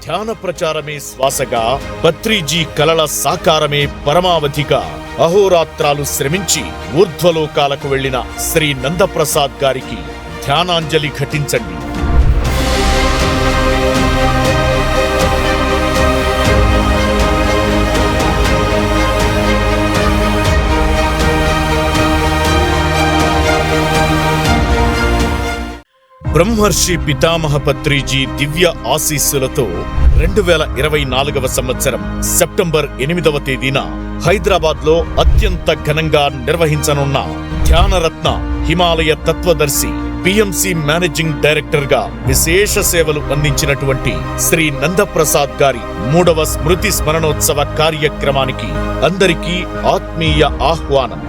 ధ్యాన ప్రచారమే శ్వాసగా, పత్రిజీ కలల సాకారమే పరమావధిగా అహోరాత్రాలు శ్రమించి ఊర్ధ్వలోకాలకు వెళ్లిన శ్రీ నందప్రసాద్ గారికి ధ్యానాంజలి ఘటించండి. బ్రహ్మర్షి పితామహ పత్రిజీ దివ్య ఆశీస్సులతో 2024వ సంవత్సరం సెప్టెంబర్ 8వ తేదీన హైదరాబాద్ లో అత్యంత ఘనంగా నిర్వహించనున్న Dhyanaratna Himalaya తత్వదర్శి PMC managing director గా విశేష సేవలు అందించినటువంటి శ్రీ నందప్రసాద్ గారి 3వ స్మృతి స్మరణోత్సవ కార్యక్రమానికి అందరికీ ఆత్మీయ ఆహ్వానం.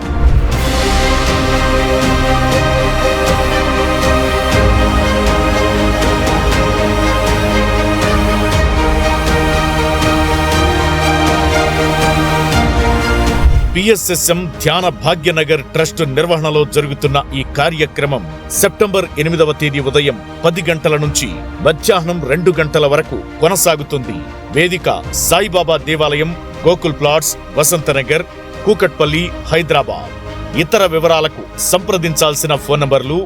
పిఎస్ఎస్ఎం ధ్యాన భాగ్యనగర్ ట్రస్ట్ నిర్వహణలో జరుగుతున్న ఈ కార్యక్రమం సెప్టెంబర్ 8వ తేదీ ఉదయం 10 గంటల నుంచి మధ్యాహ్నం 2 గంటల వరకు కొనసాగుతుంది. వేదిక సాయిబాబా దేవాలయం, గోకుల్ ప్లాట్స్, వసంతనగర్, కూకట్పల్లి, హైదరాబాద్. ఇతర వివరాలకు సంప్రదించాల్సిన ఫోన్ నంబర్లు